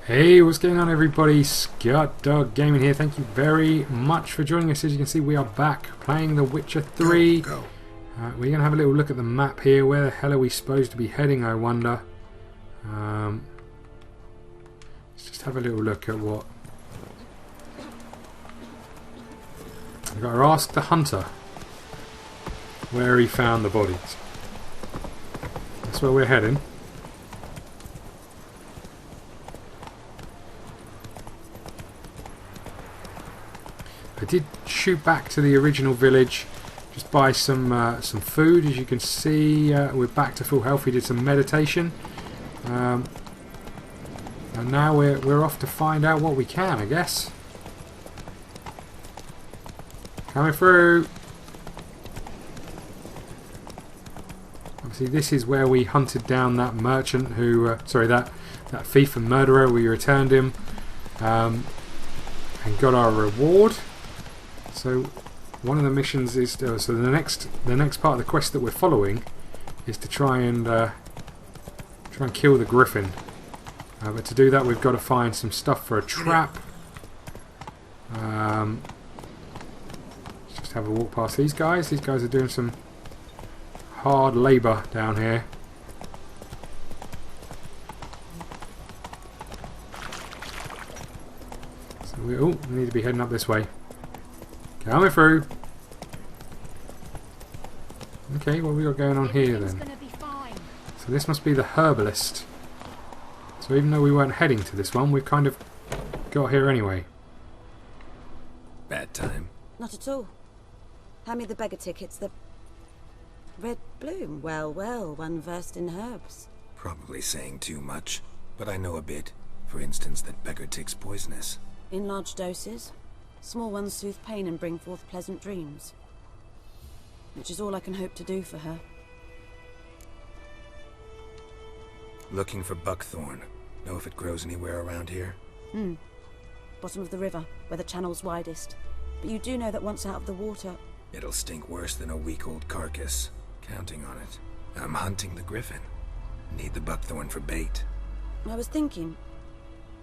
Hey, what's going on everybody? ScottDogGaming here. Thank you very much for joining us. As you can see, we are back playing The Witcher 3. Go. We're going to have a little look at the map here. Where the hell are we supposed to be heading, I wonder? Let's just have a little look at what... I've got to ask the hunter where he found the bodies. That's where we're heading. I did shoot back to the original village, just buy some food. As you can see, we're back to full health. We did some meditation, and now we're off to find out what we can, I guess. Coming through. Obviously, this is where we hunted down that merchant who, that thief and murderer. We returned him and got our reward. So one of the missions is so the next part of the quest that we're following is to try and kill the griffin. But to do that, we've got to find some stuff for a trap. Let's just have a walk past these guys. These guys are doing some hard labour down here. So we need to be heading up this way. Coming through. Okay, what have we got going on here then? So this must be the herbalist. So even though we weren't heading to this one, we've kind of got here anyway. Bad time. Not at all. Hand me the beggar tickets. The red bloom. Well, one versed in herbs. Probably saying too much, but I know a bit. For instance, that beggar tick's poisonous. In large doses. Small ones soothe pain and bring forth pleasant dreams. Which is all I can hope to do for her. Looking for buckthorn. Know if it grows anywhere around here? Bottom of the river, where the channel's widest. But you do know that once out of the water... It'll stink worse than a week-old carcass. Counting on it. I'm hunting the griffin. Need the buckthorn for bait. I was thinking...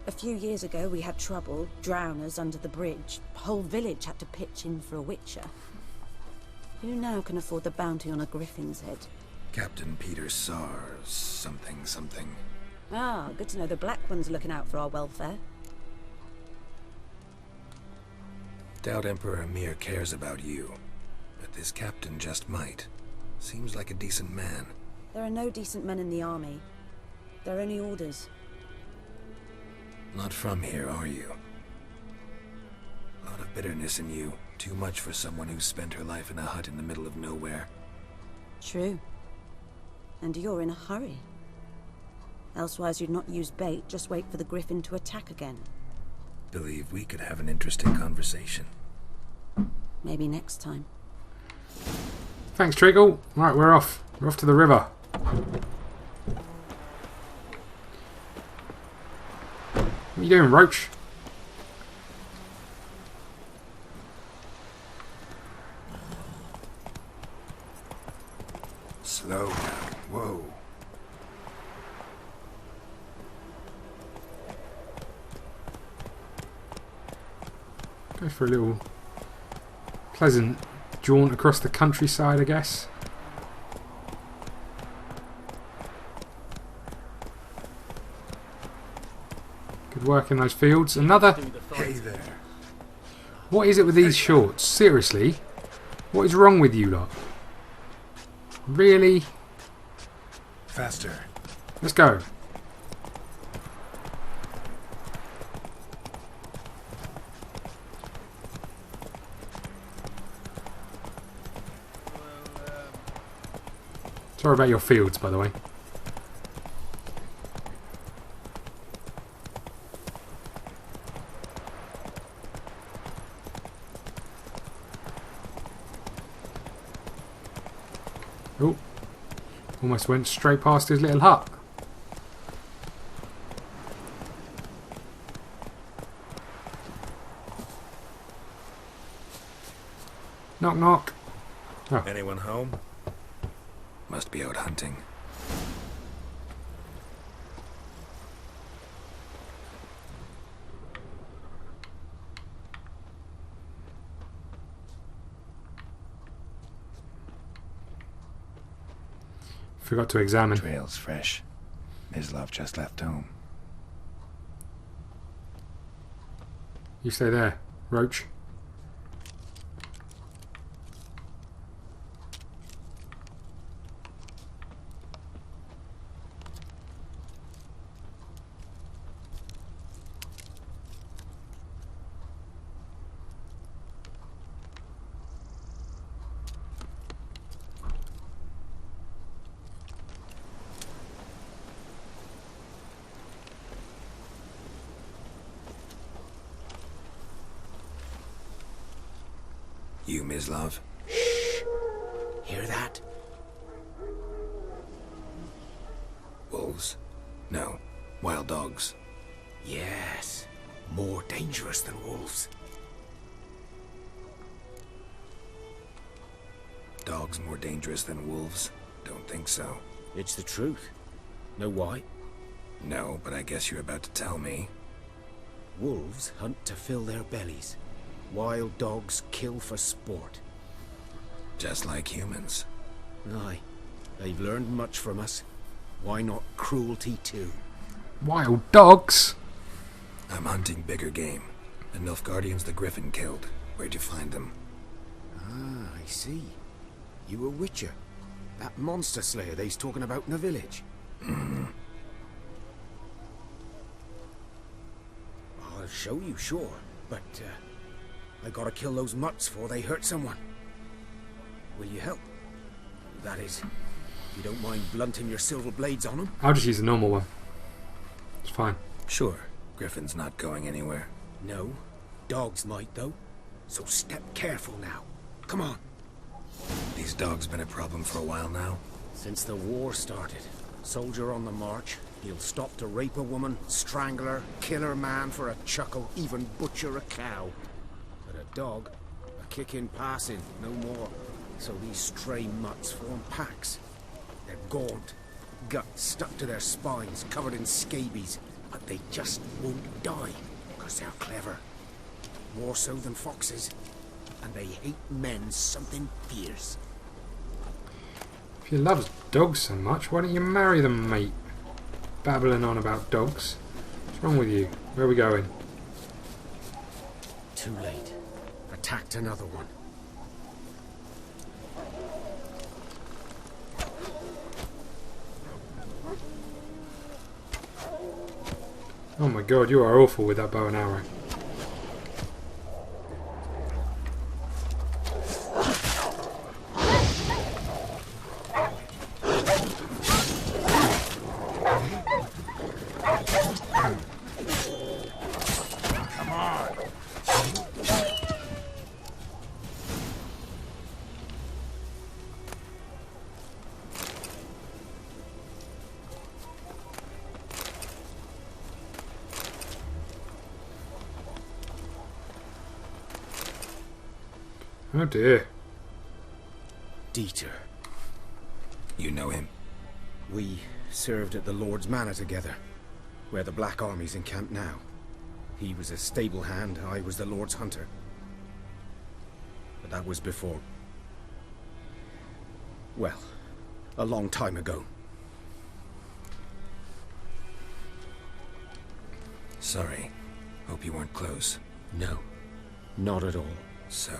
A few years ago we had trouble, drowners under the bridge. The whole village had to pitch in for a witcher. Who now can afford the bounty on a griffin's head? Captain Peter Sars, something. Ah, good to know the Black One's looking out for our welfare. Doubt Emperor Emir cares about you. But this captain just might. Seems like a decent man. There are no decent men in the army. There are only orders. Not from here, are you? A lot of bitterness in you. Too much for someone who's spent her life in a hut in the middle of nowhere. True. And you're in a hurry. Elsewise you'd not use bait, just wait for the griffin to attack again. Believe we could have an interesting conversation. Maybe next time. Thanks, Treacle. Right, we're off. We're off to the river. What are you doing, Roach? Slow down. Whoa. Go for a little pleasant jaunt across the countryside, I guess. Good work in those fields. Another... Hey there. What is it with these shorts? Seriously? What is wrong with you lot? Really? Faster. Let's go. Sorry about your fields, by the way. Oh, almost went straight past his little hut. Knock, knock. Oh. Anyone home? Must be out hunting. Forgot to examine. Trail's fresh. Mislav just left home. You stay there, Roach. You, Mislav? Shh! Hear that? Wolves? No. Wild dogs. Yes. More dangerous than wolves. Dogs more dangerous than wolves? Don't think so. It's the truth. Know why? No, but I guess you're about to tell me. Wolves hunt to fill their bellies. Wild dogs kill for sport. Just like humans. Aye. They've learned much from us. Why not cruelty too? Wild dogs? I'm hunting bigger game. The Nilfgaardians the Griffin killed. Where'd you find them? Ah, I see. You a witcher. That monster slayer they's talking about in the village. I'll show you, sure. But, I gotta kill those mutts before they hurt someone. Will you help? That is, you don't mind blunting your silver blades on them? I'll just use the normal one. It's fine. Sure. Griffin's not going anywhere. No. Dogs might, though. So step careful now. Come on. These dogs been a problem for a while now? Since the war started. Soldier on the march. He'll stop to rape a woman, strangle her, kill her man for a chuckle, even butcher a cow. But a dog, a kick in passing, no more. So these stray mutts form packs. They're gaunt, guts stuck to their spines, covered in scabies. But they just won't die, because they're clever. More so than foxes. And they hate men something fierce. If you love dogs so much, why don't you marry them, mate? Babbling on about dogs. What's wrong with you? Where are we going? Too late. Attacked another one. Oh my god, you are awful with that bow and arrow. Come on! Oh dear. Dieter. You know him? We served at the Lord's Manor together, where the Black Army's encamped now. He was a stable hand, I was the Lord's hunter. But that was before... well, a long time ago. Sorry. Hope you weren't close. No, not at all. So,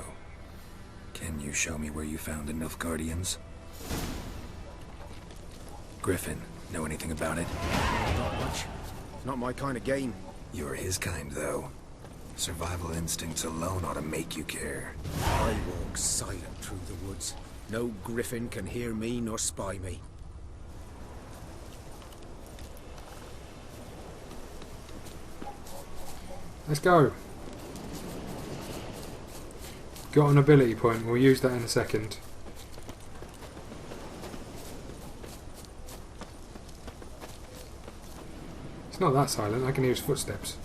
can you show me where you found the Nilfgaardians? Griffin, know anything about it? Not much. Not my kind of game. You're his kind, though. Survival instincts alone ought to make you care. I walk silent through the woods. No griffin can hear me nor spy me. Let's go. Got an ability point, we'll use that in a second. It's not that silent, I can hear his footsteps.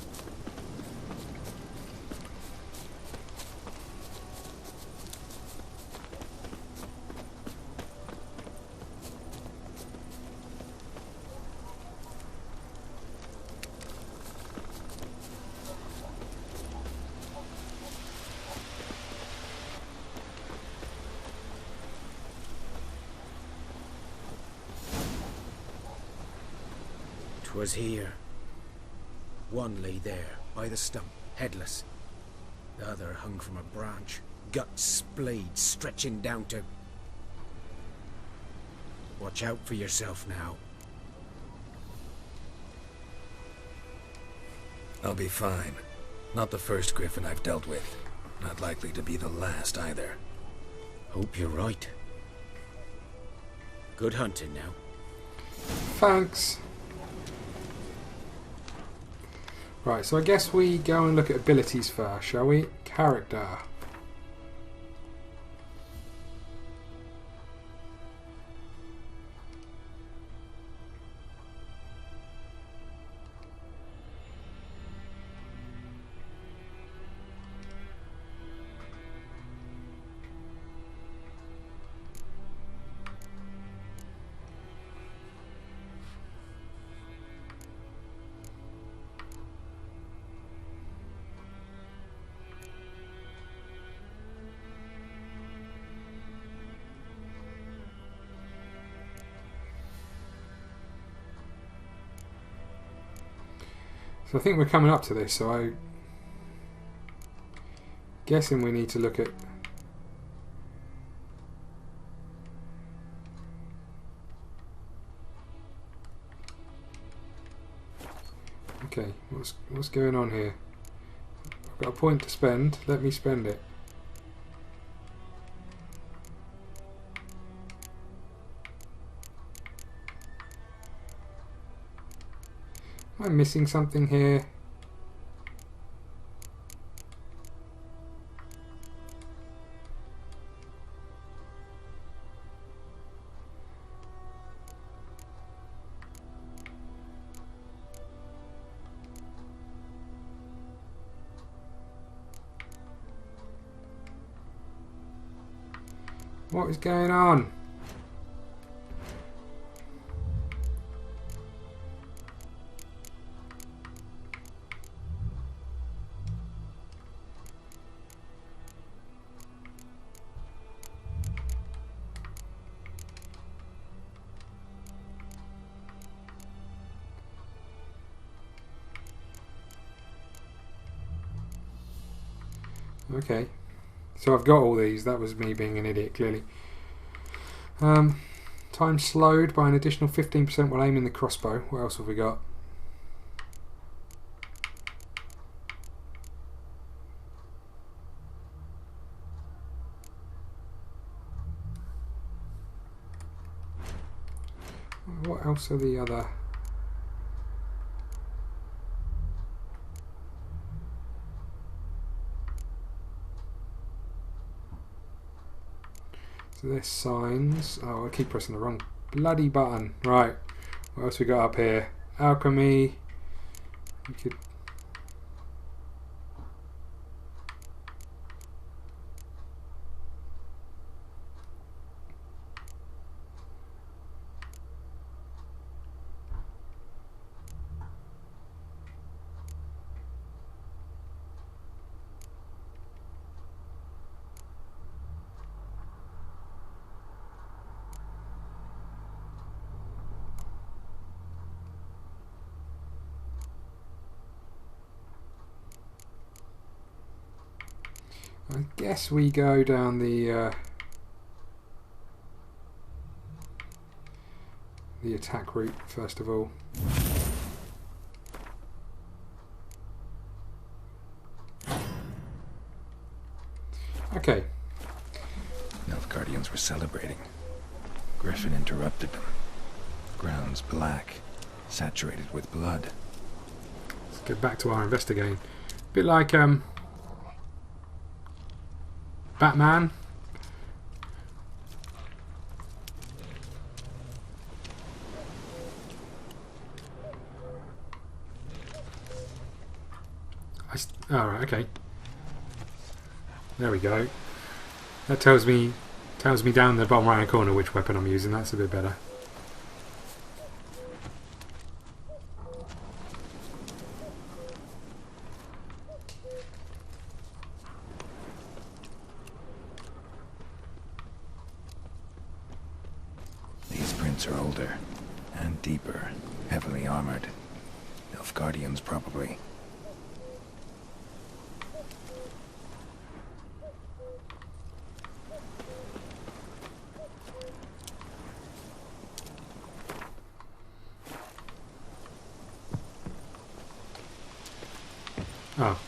'Twas here. One lay there, by the stump, headless. The other hung from a branch, guts splayed, stretching down to... Watch out for yourself now. I'll be fine. Not the first griffin I've dealt with. Not likely to be the last either. Hope you're right. Good hunting now. Thanks. Right, so I guess we go and look at abilities first, shall we? Character. So I think we're coming up to this, so I'm guessing we need to look at... Okay, what's going on here? I've got a point to spend, let me spend it. Am I missing something here? What is going on? Okay, so I've got all these. That was me being an idiot, clearly. Time slowed by an additional 15% while aiming the crossbow. What else have we got? What else are the other... So there's signs. Oh, I keep pressing the wrong bloody button. Right. What else we got up here? Alchemy. We could... I guess we go down the attack route first of all. Okay. Nilfgaardians were celebrating. Griffin interrupted them. Grounds black, saturated with blood. Let's get back to our investigating. Bit like Batman. Alright, okay. There we go. That tells me down the bottom right hand corner which weapon I'm using. That's a bit better. These prints are older and deeper, heavily armored. Nilfgaardians, probably. Oh.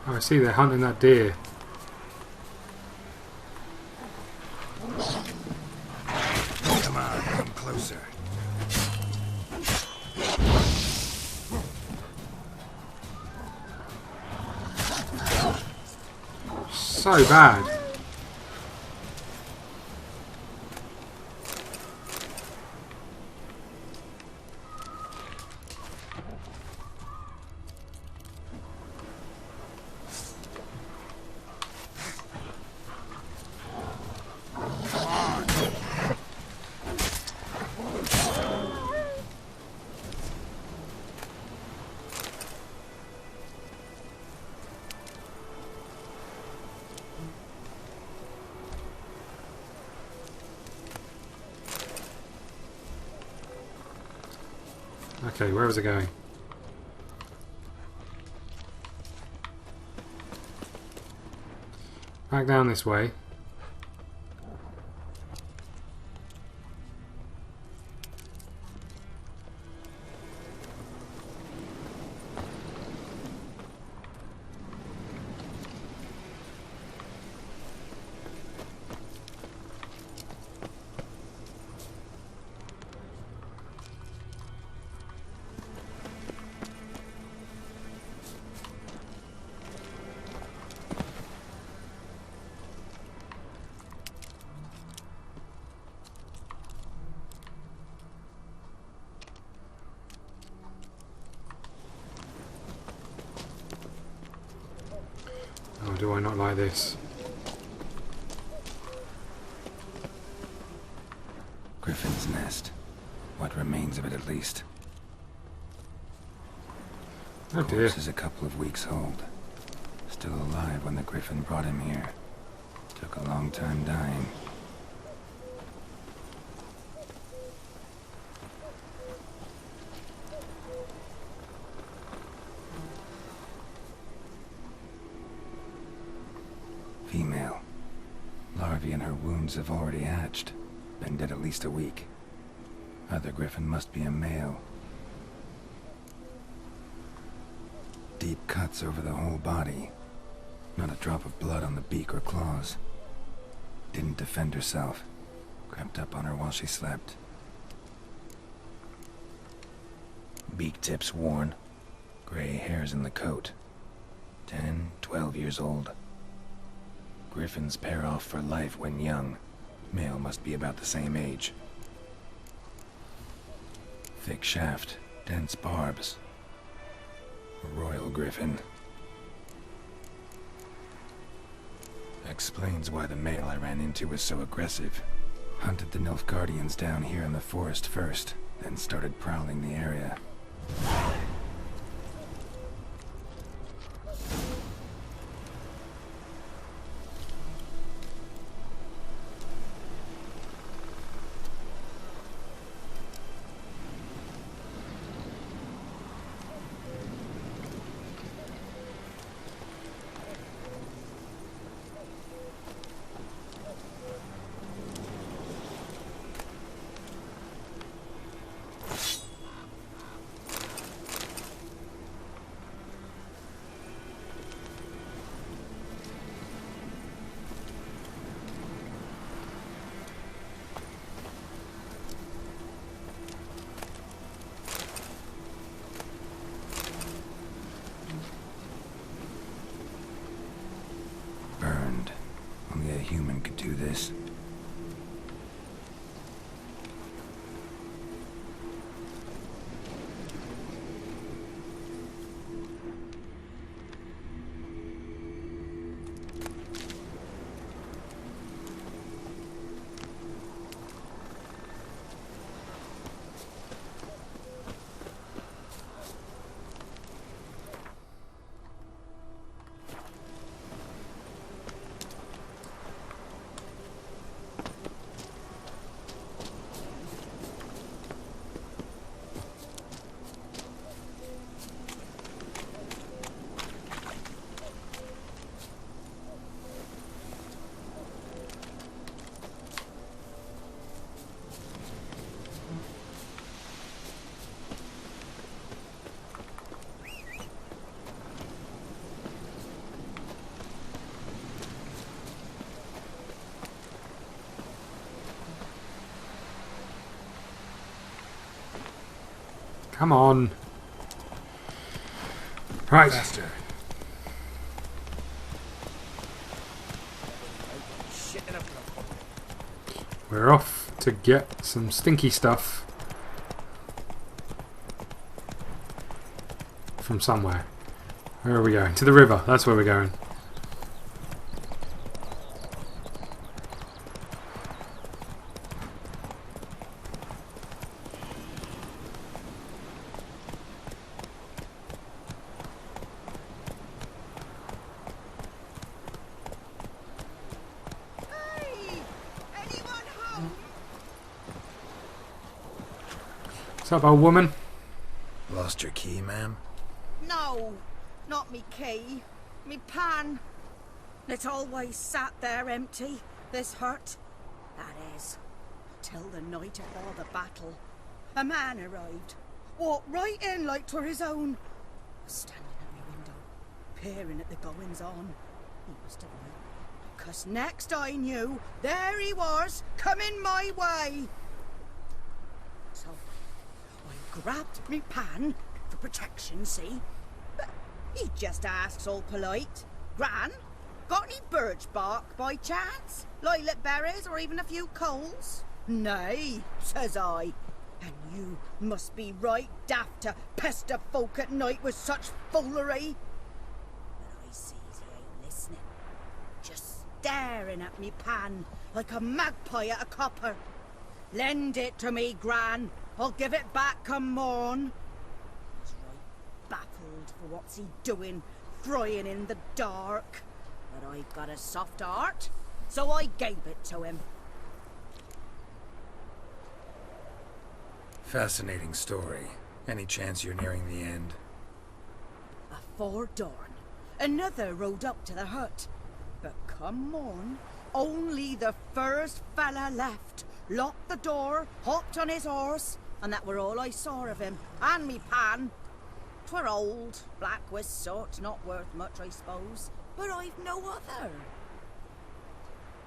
Oh, I see they're hunting that deer. Come on, come closer. So bad. Okay, where was it going? Back down this way. Oh, do I not like this? Griffin's nest. What remains of it, at least. Oh The dear. corpse is a couple of weeks old. Still alive when the Griffin brought him here. Took a long time dying. Female. Larvae in her wounds have already hatched. Been dead at least a week. Other Griffin must be a male. Deep cuts over the whole body. Not a drop of blood on the beak or claws. Didn't defend herself. Crept up on her while she slept. Beak tips worn. Gray hairs in the coat. 10, 12 years old. Griffins pair off for life when young. Male must be about the same age. Thick shaft, dense barbs. A royal griffin. Explains why the male I ran into was so aggressive. Hunted the Nilfgaardians down here in the forest first, then started prowling the area. Come on. Right. Faster. We're off to get some stinky stuff from somewhere. Where are we going? To the river. That's where we're going. What's up, old woman? Lost your key, ma'am? No, not me key. Me pan. It always sat there empty, this hut. That is, till the night of the battle. A man arrived, walked right in like 'twere his own. Was standing at my window, peering at the goings on. He must have known, 'cause next I knew, there he was, coming my way. So I grabbed me pan for protection, see? But he just asks all polite, Gran, got any birch bark by chance? Lilac berries or even a few coals? Nay, says I. And you must be right daft to pester folk at night with such foolery. But I sees he ain't listening. Just staring at me pan like a magpie at a copper. Lend it to me, Gran. I'll give it back come morn. He's right baffled for what's he doing, frying in the dark. But I got a soft heart, so I gave it to him. Fascinating story. Any chance you're nearing the end? Afore dawn, another rode up to the hut. But come morn, only the first fella left. Locked the door, hopped on his horse, and that were all I saw of him, and me pan. 'Twere old, black with soot, not worth much, I suppose, but I've no other.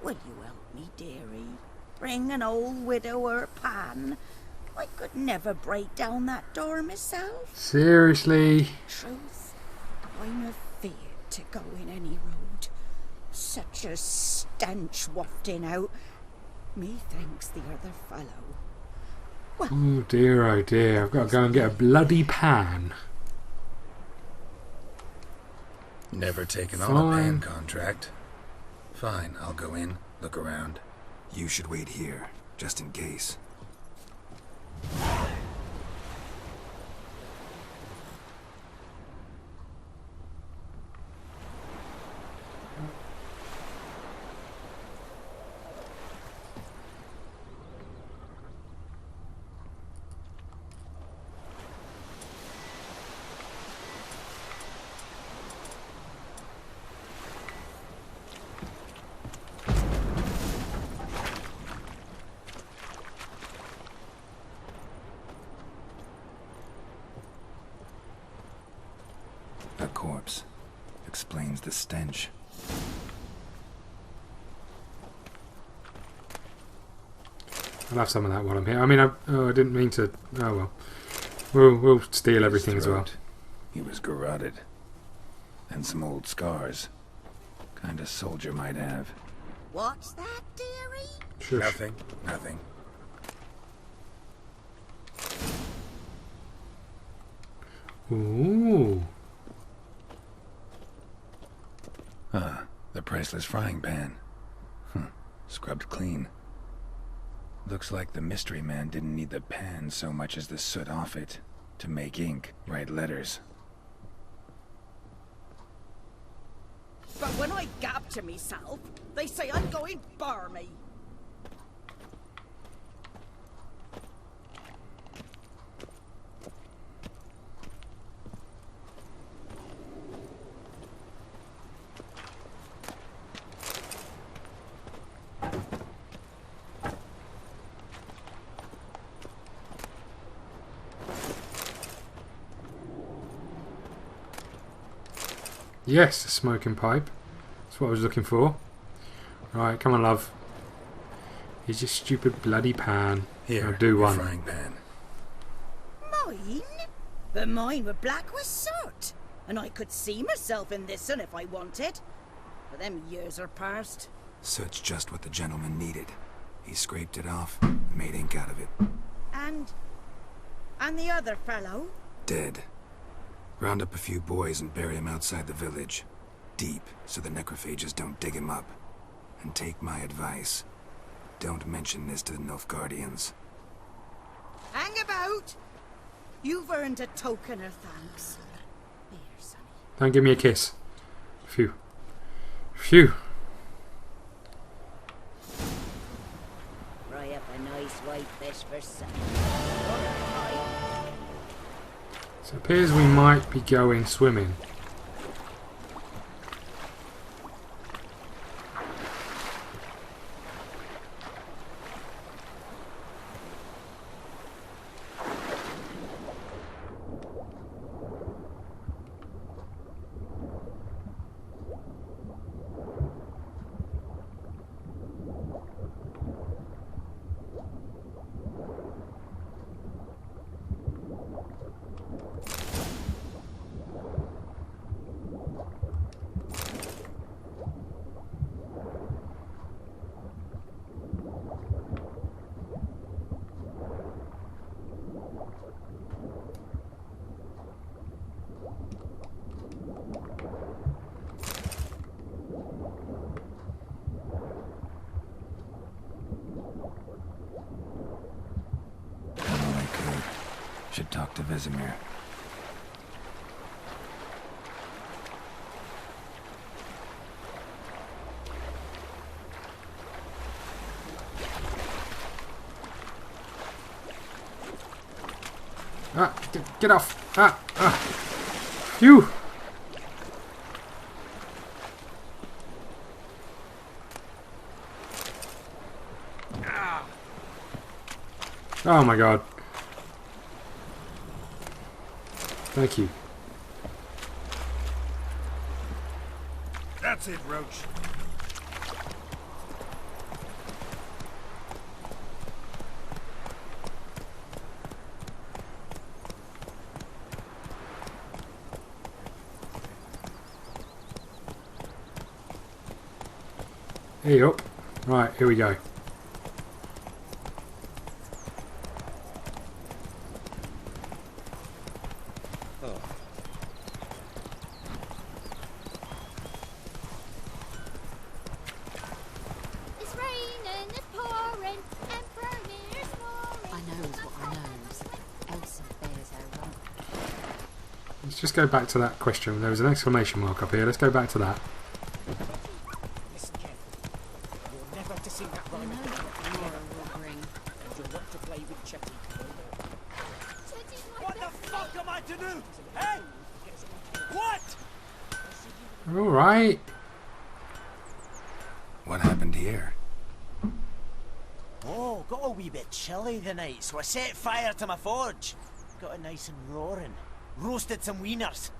Will you help me, dearie? Bring an old widower pan. I could never break down that door myself. Seriously? Truth, I'm afeard to go in any road. Such a stench wafting out. Methinks the other fellow. Well, Oh dear, I've got to go and get a bloody pan. Never taken on a Fine. pan contract. Fine, I'll go in, look around. You should wait here, just in case. A corpse. Explains the stench. I'll have some of that while I'm here. I mean, I didn't mean to. Oh well. We'll steal everything as well. Throat. He was garroted. And some old scars. Kind of soldier might have. what's that, dearie? Shush. Nothing, nothing. Ooh. Ah, the priceless frying pan. Scrubbed clean. Looks like the mystery man didn't need the pan so much as the soot off it to make ink, write letters. But when I gab to myself, they say I'm going barmy. Yes, a smoking pipe. That's what I was looking for. Right, come on, love. Here's your stupid bloody pan. Here, I'll do your one. frying pan. Mine? But mine were black with soot, and I could see myself in this one if I wanted. But them years are past. Soot's just what the gentleman needed. He scraped it off and made ink out of it. And the other fellow? Dead. Round up a few boys and bury him outside the village. Deep, so the necrophages don't dig him up. And take my advice. Don't mention this to the Nilfgaardians. Hang about! You've earned a token of thanks. Here, sonny. Don't give me a kiss. Phew. Phew. Fry up a nice white fish for supper. So it appears we might be going swimming. Should talk to Vesemir. Ah, get off! Ah, ah! Phew! Oh my god. Thank you. That's it, Roach. Hey up. Right, here we go. Let's just go back to that question. There was an exclamation mark up here. Let's go back to that. Listen carefully. You're never to sing that rhyme again. And you're not to play with Chetty. What the fuck am I to do? Hey! What? Alright. What happened here? Oh, got a wee bit chilly the night, so I set fire to my forge. Got it nice and roaring. Roasted some wieners.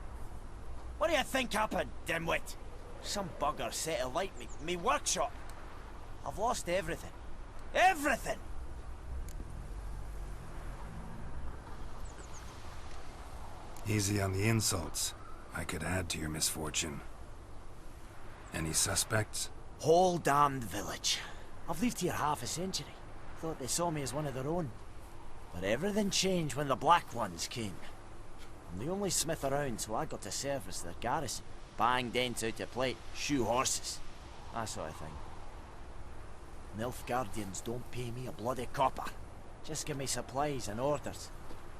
What do you think happened, dimwit? Some bugger set alight me workshop. I've lost everything. Everything! Easy on the insults. I could add to your misfortune. Any suspects? Whole damned village. I've lived here half a century. Thought they saw me as one of their own. But everything changed when the Black Ones came. I'm the only smith around, so I got to service their garrison. Bang dents out of plate, shoe horses. That sort of thing. Nilfgaardians don't pay me a bloody copper. Just give me supplies and orders.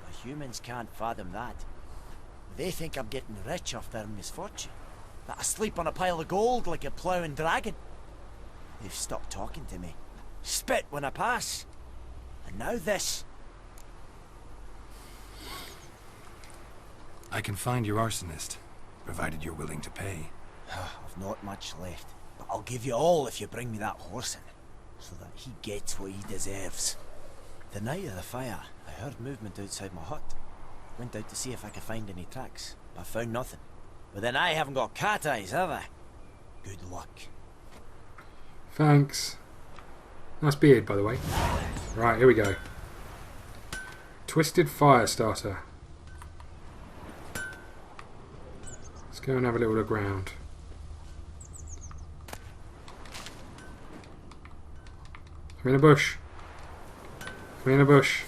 But humans can't fathom that. They think I'm getting rich off their misfortune. That I sleep on a pile of gold like a ploughing dragon. They've stopped talking to me. Spit when I pass. And now this. I can find your arsonist, provided you're willing to pay. I've not much left, but I'll give you all if you bring me that horse in, so that he gets what he deserves. The night of the fire, I heard movement outside my hut. Went out to see if I could find any tracks, but I found nothing. But then I haven't got cat eyes, have I? Good luck. Thanks. Nice beard, by the way. Right, here we go. Twisted fire starter. Go and have a little look around. Come in a bush. Come in a bush.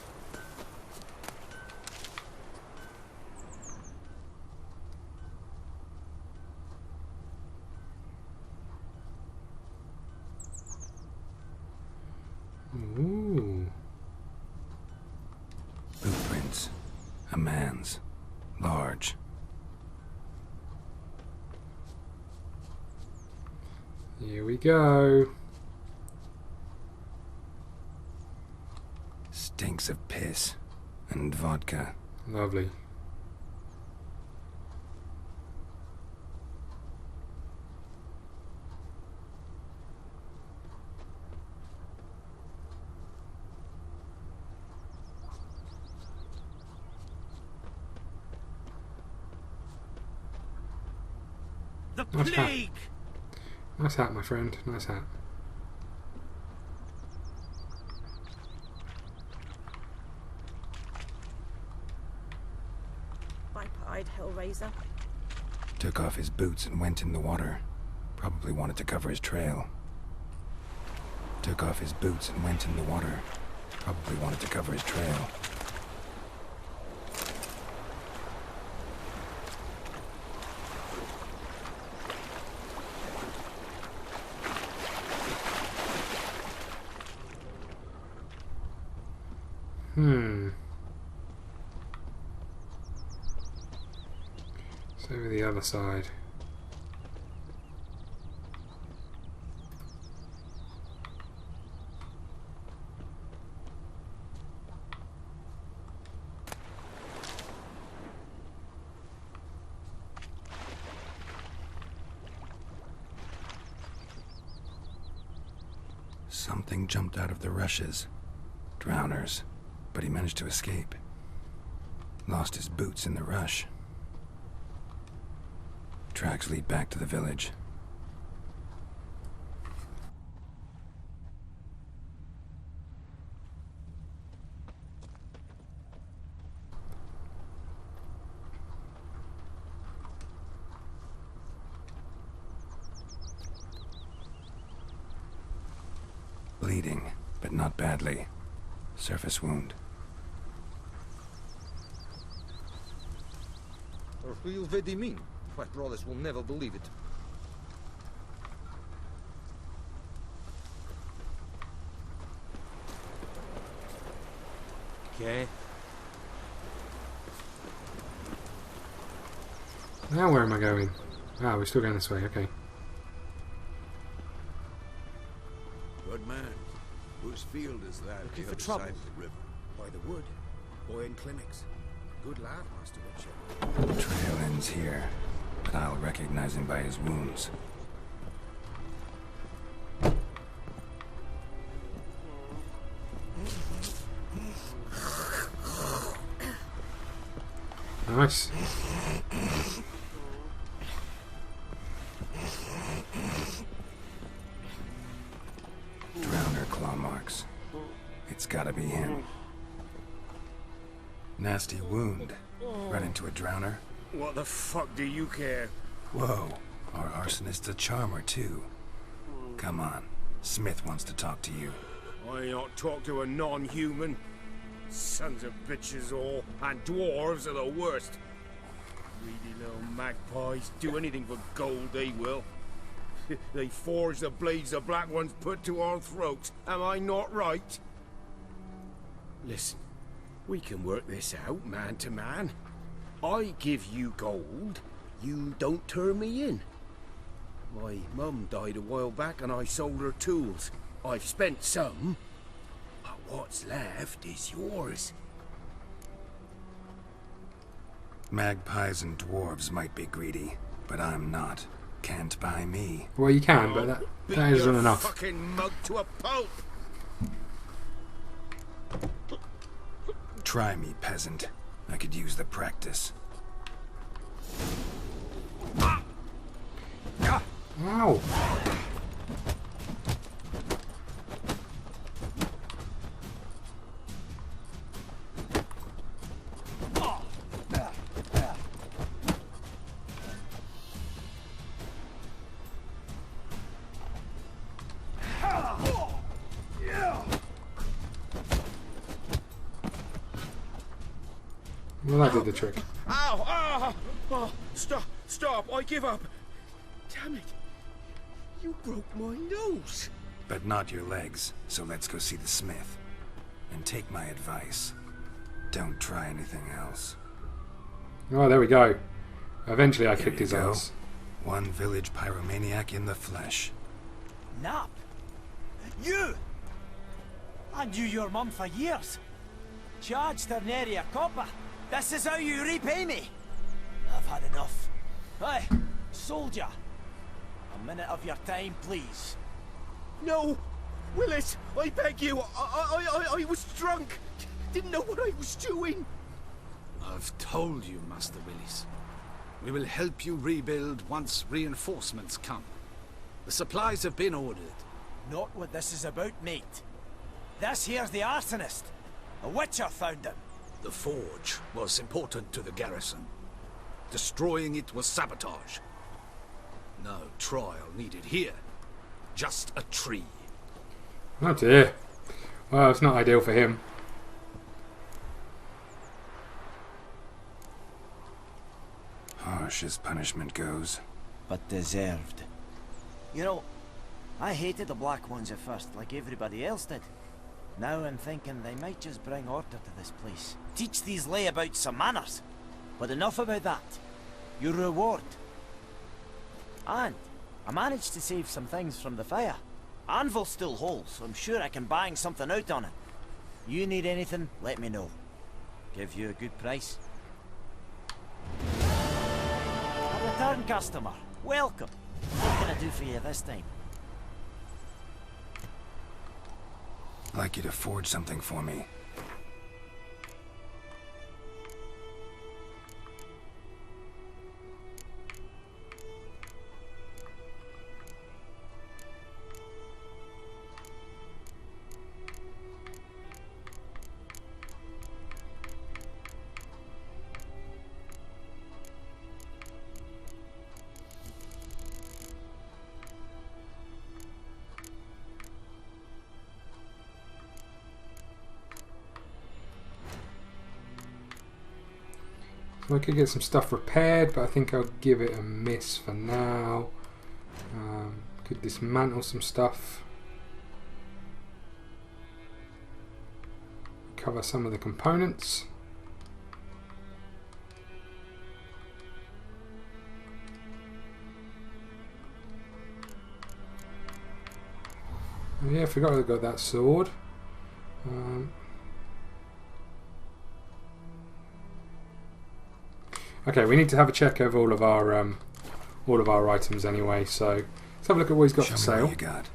Ooh. Footprints. A man's. Large. Here we go. Stinks of piss. And vodka. Lovely. The Nice hat. plague! Nice hat, my friend. Nice hat. Viper-eyed Hellraiser. Took off his boots and went in the water. Probably wanted to cover his trail. Took off his boots and went in the water. Probably wanted to cover his trail. It's over the other side. Something jumped out of the rushes. Drowners. But he managed to escape. Lost his boots in the rush. Tracks lead back to the village. Bleeding, but not badly. Surface wound. Real Vedimin. My brothers will never believe it. Okay. Now where am I going? Ah, we're still going this way, okay. Good man. Whose field is that Looking on the for other trouble. side of the river? By the wood. Boy in clinics. Good lad, Master Richard. Trail ends here, but I'll recognize him by his wounds. Nice. Drowner claw marks. It's gotta be him. Nasty wound. Run into a drowner. What the fuck do you care? Whoa, our arsonist's a charmer too. Come on, Smith wants to talk to you. I ain't not talk to a non-human. Sons of bitches all, and dwarves are the worst. Greedy little magpies, do anything for gold they will. They forge the blades the black ones put to our throats, am I not right? Listen, we can work this out man to man. I give you gold, you don't turn me in. My mum died a while back and I sold her tools. I've spent some, but what's left is yours. Magpies and dwarves might be greedy, but I'm not. Can't buy me. Well, you can, but Beat that isn't your enough. Fucking mug to a pulp. Try me, peasant. I could use the practice. Ow! Well, that did the trick. Ow! Ah! Oh, stop! I give up. Damn it! You broke my nose. But not your legs, so let's go see the smith. And take my advice. Don't try anything else. Oh, there we go. Eventually I Here kicked you his go. ass. One village pyromaniac in the flesh. Nap? You! I knew your mum for years. Charged her nary a copper. This is how you repay me. I've had enough. Hey, soldier. A minute of your time, please. No! Willis, I beg you. I was drunk. Didn't know what I was doing. I've told you, Master Willis. We will help you rebuild once reinforcements come. The supplies have been ordered. Not what this is about, mate. This here's the arsonist. A witcher found him. The forge was important to the garrison. Destroying it was sabotage. No trial needed here. Just a tree. Oh dear. Well, it's not ideal for him. Harsh as punishment goes. But deserved. You know, I hated the Black Ones at first, like everybody else did. Now I'm thinking they might just bring order to this place. Teach these layabouts some manners. But enough about that. Your reward. And I managed to save some things from the fire. Anvil still holds, so I'm sure I can bang something out on it. You need anything, let me know. Give you a good price. A return customer. Welcome. What can I do for you this time? I'd like you to forge something for me. I could get some stuff repaired, but I think I'll give it a miss for now. Could dismantle some stuff. Cover some of the components. Oh yeah, I forgot I got that sword. Okay, we need to have a check over all of our items anyway. So let's have a look at what he's got for Show me sale. what you got.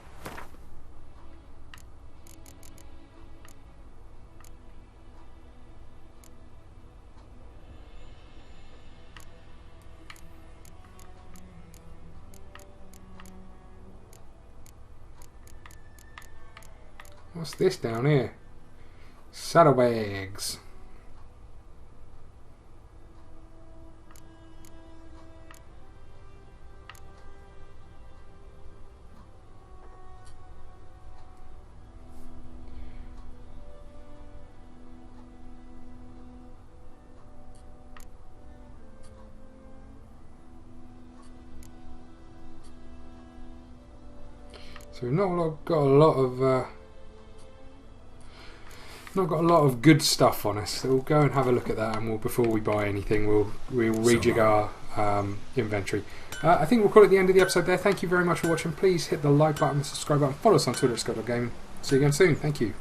What's this down here? Saddlebags. So we've not got a lot of good stuff on us. So we'll go and have a look at that, and before we buy anything, we'll rejig our inventory. I think we'll call it the end of the episode there. Thank you very much for watching. Please hit the like button, the subscribe button, follow us on Twitter at ScottDogGaming. See you again soon. Thank you.